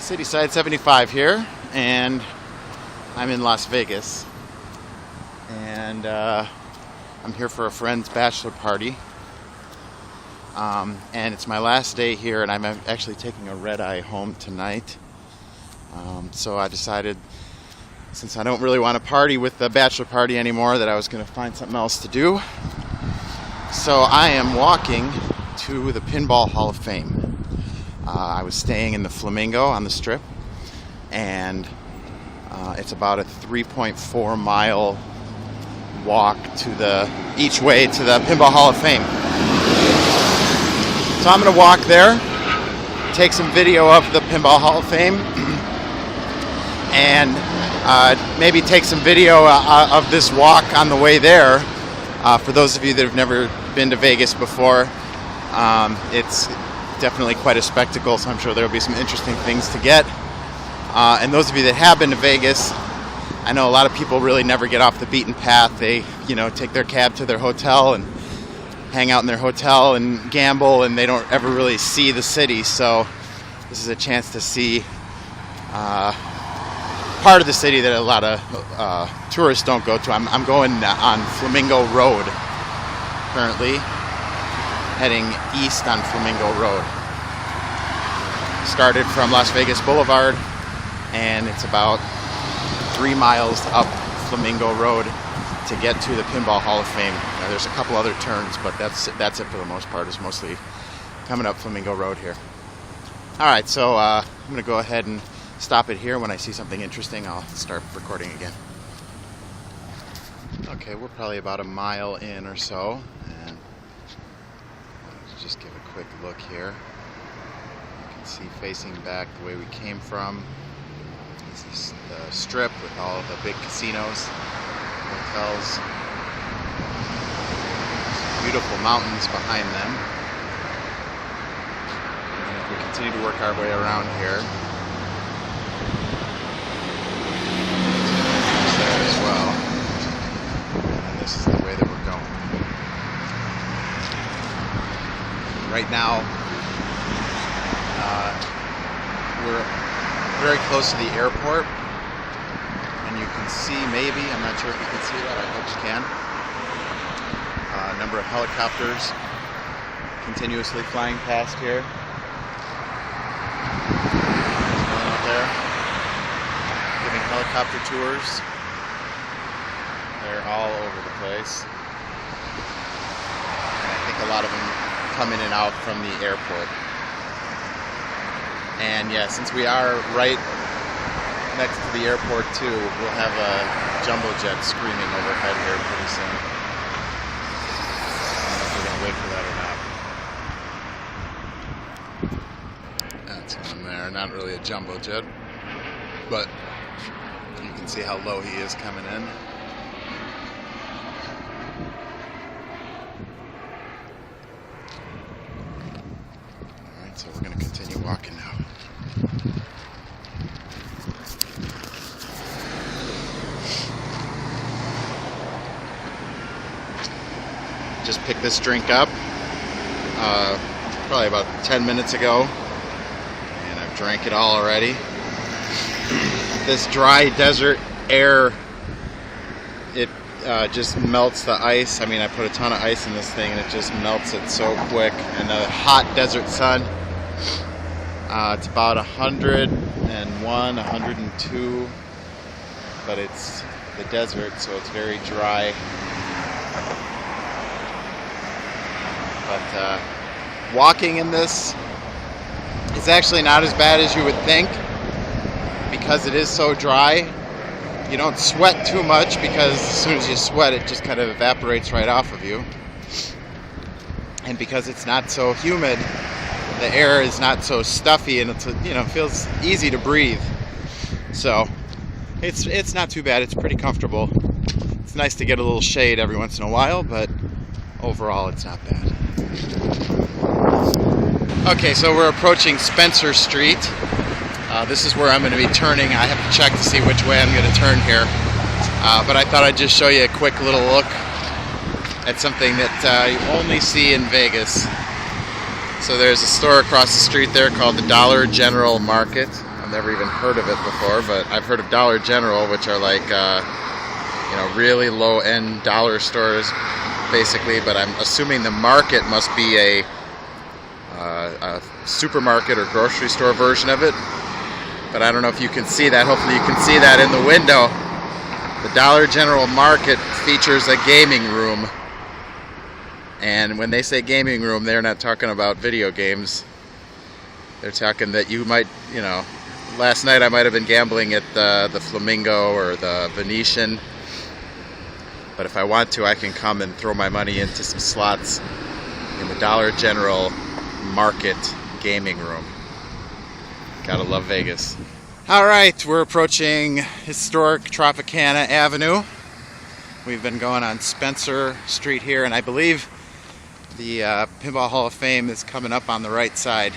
City Side 75 here, and I'm in Las Vegas, and I'm here for a friend's bachelor party, and it's my last day here, and I'm actually taking a red-eye home tonight. So I decided, since I don't really want to party with the bachelor party anymore, that I was going to find something else to do. So I am walking to the Pinball Hall of Fame. I was staying in the Flamingo on the Strip, and it's about a 3.4 mile walk each way to the Pinball Hall of Fame. So I'm going to walk there, take some video of the Pinball Hall of Fame, and maybe take some video of this walk on the way there. For those of you that have never been to Vegas before, it's definitely quite a spectacle, so I'm sure there will be some interesting things to get. And those of you that have been to Vegas, I know a lot of people really never get off the beaten path. They, take their cab to their hotel and hang out in their hotel and gamble, and they don't ever really see the city. So this is a chance to see part of the city that a lot of tourists don't go to. I'm going on Flamingo Road currently, heading east on Flamingo Road. Started from Las Vegas Boulevard, and it's about 3 miles up Flamingo Road to get to the Pinball Hall of Fame. Now, there's a couple other turns, but that's it for the most part. It's mostly coming up Flamingo Road here. All right, so I'm going to go ahead and stop it here. When I see something interesting, I'll start recording again. Okay, we're probably about a mile in or so, and let's just give a quick look here. You can see facing back the way we came from is the Strip with all the big casinos, hotels, some beautiful mountains behind them. And if we continue to work our way around here, there as well. And this is the way that we're going. Right now, we're very close to the airport, and you can see, maybe, I'm not sure if you can see that, I hope you can, a number of helicopters continuously flying past here. There's one out there giving helicopter tours. They're all over the place, and I think a lot of them come in and out from the airport. And yeah, since we are right next to the airport too, we'll have a jumbo jet screaming overhead here pretty soon. I don't know if we're gonna wait for that or not. That's one there. Not really a jumbo jet, but you can see how low he is coming in. Alright, so we're gonna continue walking now. Just picked this drink up probably about 10 minutes ago, and I've drank it all already. This dry desert air, it just melts the ice. I mean, I put a ton of ice in this thing, and it just melts it so quick. And the hot desert sun, it's about 101, 102, but it's the desert, so it's very dry. But walking in this is actually not as bad as you would think, because it is so dry. You don't sweat too much, because as soon as you sweat, it just kind of evaporates right off of you. And because it's not so humid, the air is not so stuffy, and it's feels easy to breathe. So it's not too bad. It's pretty comfortable. It's nice to get a little shade every once in a while, but overall it's not bad. Okay, so we're approaching Spencer Street. This is where I'm going to be turning. I have to check to see which way I'm going to turn here. But I thought I'd just show you a quick little look at something that you only see in Vegas. So there's a store across the street there called the Dollar General Market. I've never even heard of it before, but I've heard of Dollar General, which are like really low-end dollar stores, basically. But I'm assuming the market must be a supermarket or grocery store version of it. But I don't know if you can see that. Hopefully you can see that in the window. The Dollar General Market features a gaming room. And when they say gaming room, they're not talking about video games. They're talking that you might, last night I might have been gambling at the Flamingo or the Venetian. But if I want to, I can come and throw my money into some slots in the Dollar General Market gaming room. Gotta love Vegas. Alright, we're approaching historic Tropicana Avenue. We've been going on Spencer Street here, and I believe the Pinball Hall of Fame is coming up on the right side.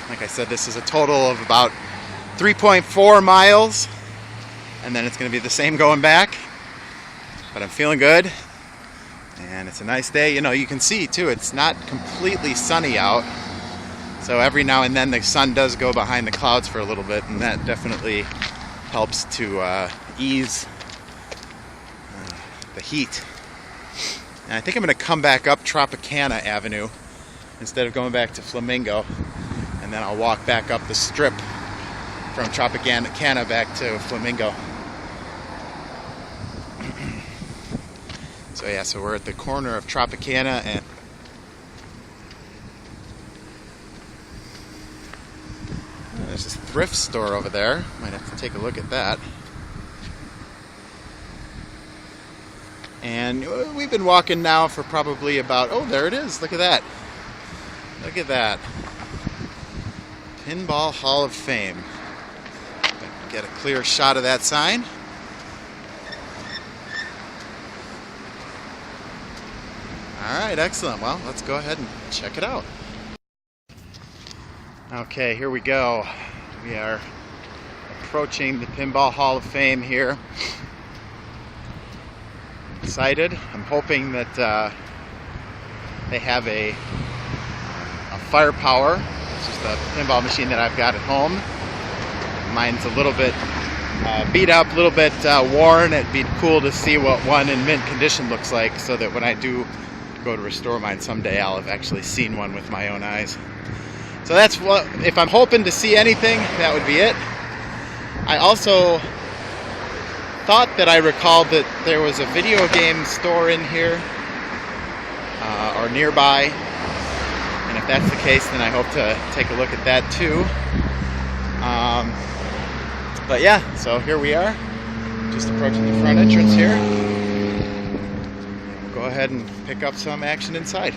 Like I said, this is a total of about 3.4 miles, and then it's going to be the same going back. But I'm feeling good, and it's a nice day. You can see too, it's not completely sunny out. So every now and then the sun does go behind the clouds for a little bit, and that definitely helps to ease the heat. And I think I'm going to come back up Tropicana Avenue instead of going back to Flamingo, and then I'll walk back up the strip from Tropicana back to Flamingo. So yeah, so we're at the corner of Tropicana and there's this thrift store over there. Might have to take a look at that. And we've been walking now for probably about, oh, there it is. Look at that. Look at that. Pinball Hall of Fame. Get a clear shot of that sign. Alright, excellent. Well, let's go ahead and check it out. Okay, here we go. We are approaching the Pinball Hall of Fame here. Excited. I'm hoping that they have a firepower. It's just a pinball machine that I've got at home. Mine's a little bit beat up, a little bit worn. It'd be cool to see what one in mint condition looks like, so that when I do go to restore mine someday, I'll have actually seen one with my own eyes. So that's what, if I'm hoping to see anything, that would be it. I also thought that I recalled that there was a video game store in here or nearby, and if that's the case, then I hope to take a look at that too. But yeah, so here we are, just approaching the front entrance here. We'll go ahead and pick up some action inside.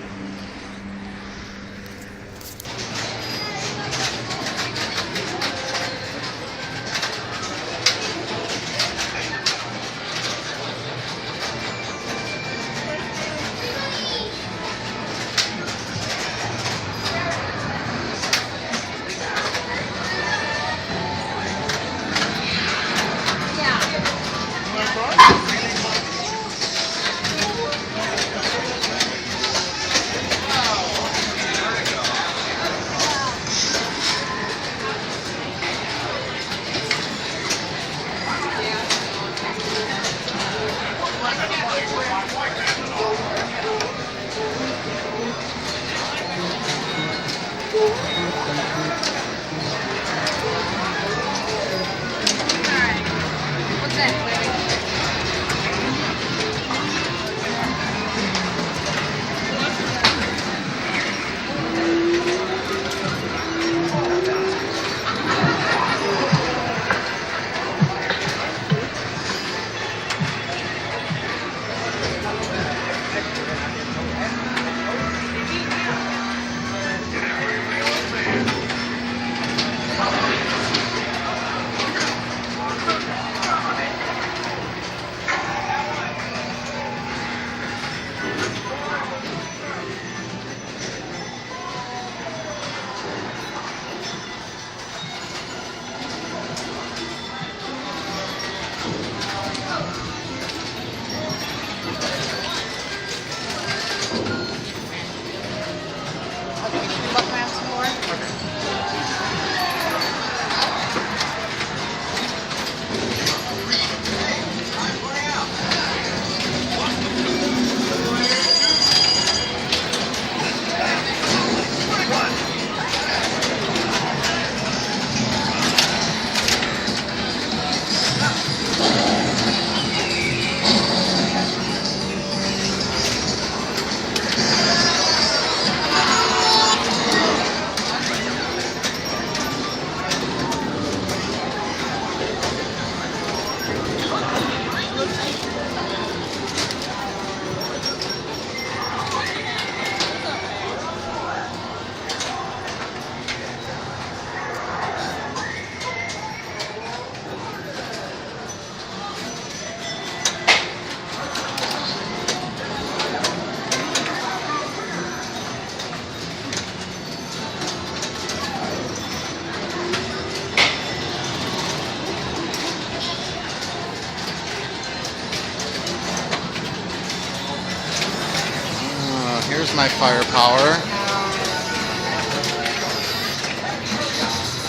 Here's my firepower.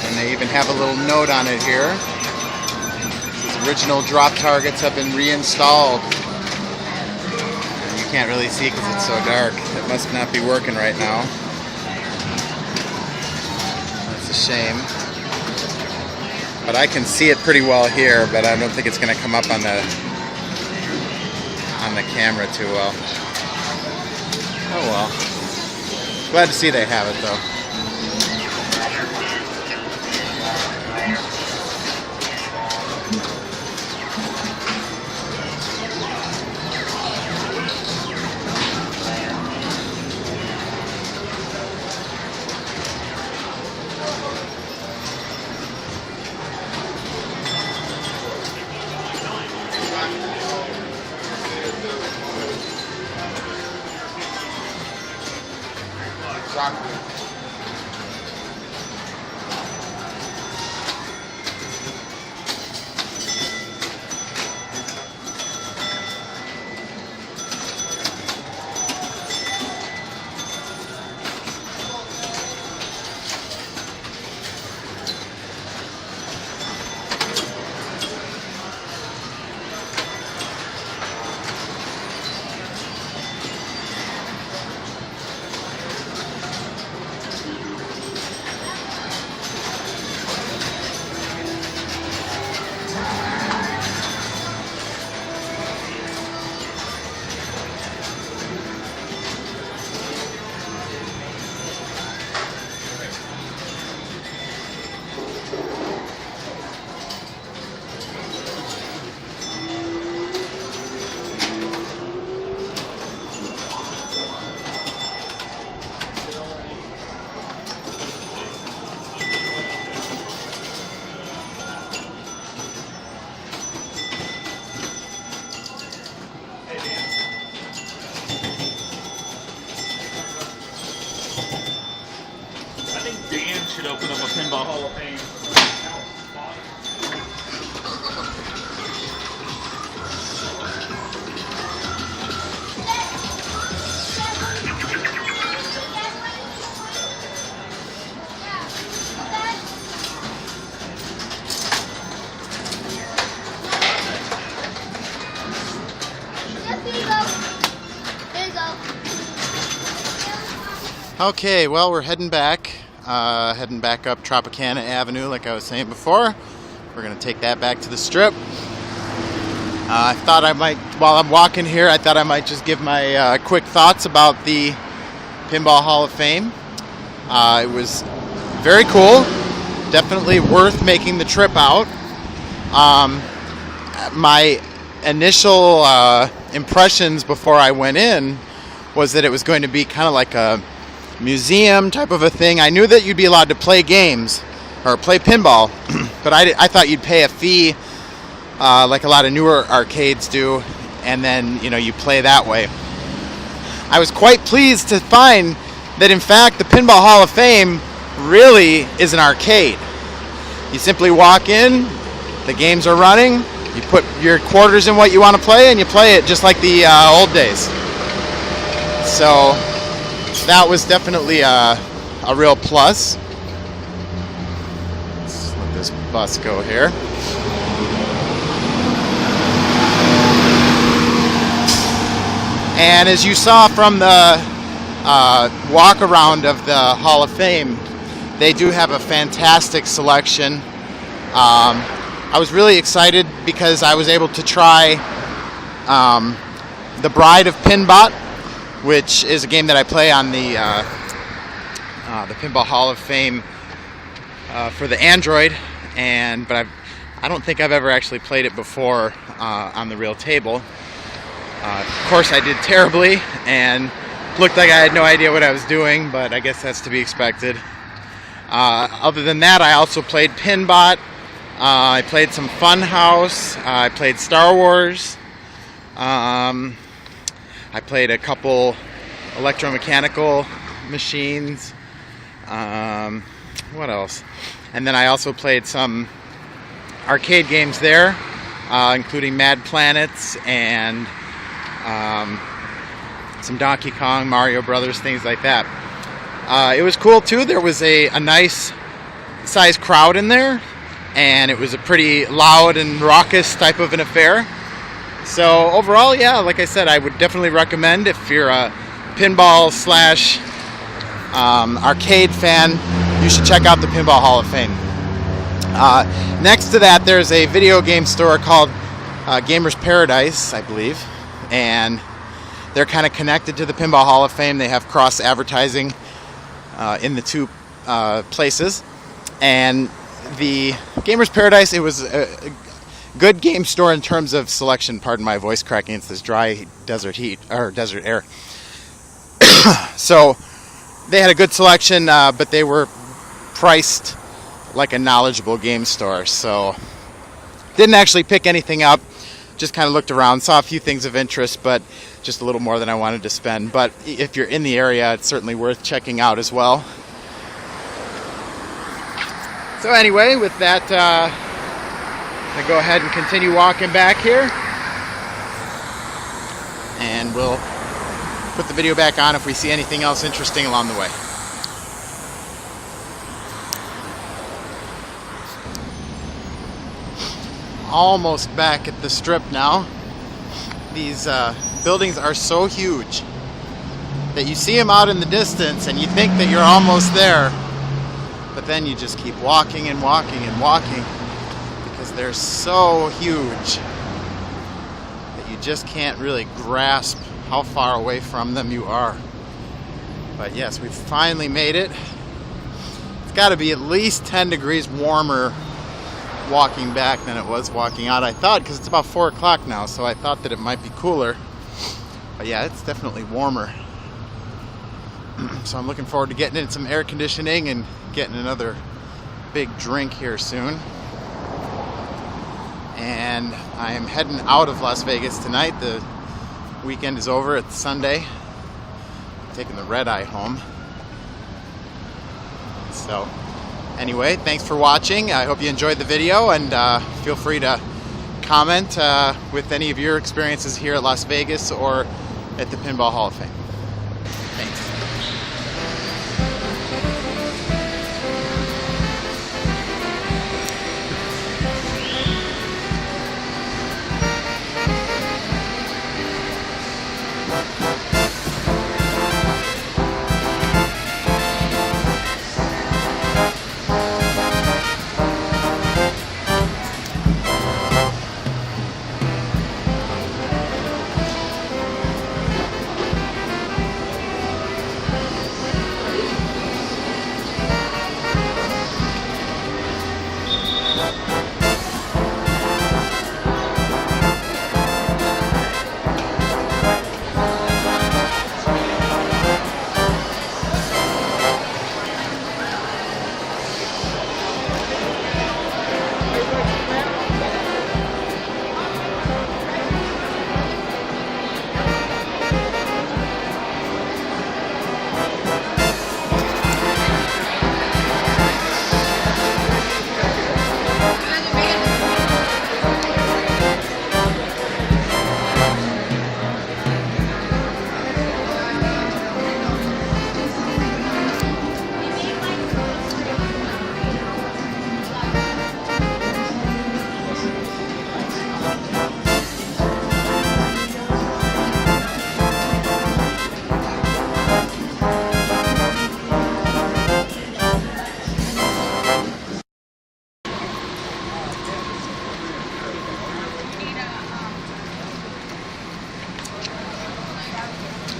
And they even have a little note on it here. These original drop targets have been reinstalled. And you can't really see because it's so dark. It must not be working right now. That's a shame. But I can see it pretty well here, but I don't think it's going to come up on the camera too well. Oh well. Glad to see they have it though. Should open up a Pinball Hall of Fame. Okay, well, we're heading back up Tropicana Avenue like I was saying before. We're going to take that back to the Strip. I thought I might, while I'm walking here, I thought I might just give my quick thoughts about the Pinball Hall of Fame. It was very cool. Definitely worth making the trip out. My initial impressions before I went in was that it was going to be kind of like a museum type of a thing. I knew that you'd be allowed to play games or play pinball, but I thought you'd pay a fee like a lot of newer arcades do, and then you play that way. I was quite pleased to find that in fact the Pinball Hall of Fame really is an arcade. You simply walk in, the games are running, you put your quarters in what you want to play, and you play it just like the old days. So that was definitely a real plus. Let's let this bus go here. And as you saw from the walk around of the Hall of Fame, they do have a fantastic selection. I was really excited because I was able to try the Bride of Pinbot, which is a game that I play on the Pinball Hall of Fame for the Android, but I don't think I've ever actually played it before on the real table. Of course, I did terribly and looked like I had no idea what I was doing, but I guess that's to be expected. Other than that, I also played Pinbot. I played some Funhouse. I played Star Wars. I played a couple electromechanical machines. What else? And then I also played some arcade games there, including Mad Planets and some Donkey Kong, Mario Brothers, things like that. It was cool too. There was a nice sized crowd in there, and it was a pretty loud and raucous type of an affair. So overall, yeah, like I said, I would definitely recommend if you're a pinball slash arcade fan, you should check out the Pinball Hall of Fame. Next to that, there's a video game store called Gamers Paradise, I believe, and they're kind of connected to the Pinball Hall of Fame. They have cross advertising in the two places. And the Gamers Paradise, it was a good game store in terms of selection. Pardon my voice cracking. It's this dry desert heat or desert air. So they had a good selection, but they were priced like a knowledgeable game store. So didn't actually pick anything up. Just kind of looked around, saw a few things of interest, but just a little more than I wanted to spend. But if you're in the area, it's certainly worth checking out as well. So anyway, with that, I'm going to go ahead and continue walking back here. And we'll put the video back on if we see anything else interesting along the way. Almost back at the strip now. These buildings are so huge that you see them out in the distance and you think that you're almost there, but then you just keep walking and walking and walking because they're so huge that you just can't really grasp how far away from them you are. But yes, we finally made it. It's got to be at least 10 degrees warmer walking back than it was walking out, I thought, because it's about 4 o'clock now, so I thought that it might be cooler. But yeah, it's definitely warmer. So I'm looking forward to getting in some air conditioning and getting another big drink here soon. And I am heading out of Las Vegas tonight. The weekend is over. It's Sunday. I'm taking the red eye home. So anyway, thanks for watching. I hope you enjoyed the video, and feel free to comment with any of your experiences here at Las Vegas or at the Pinball Hall of Fame. Thanks.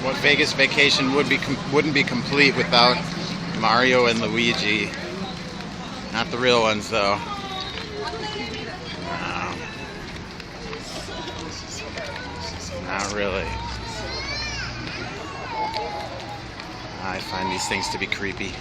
What Vegas vacation wouldn't be complete without Mario and Luigi. Not the real ones, though. No. Not really. I find these things to be creepy.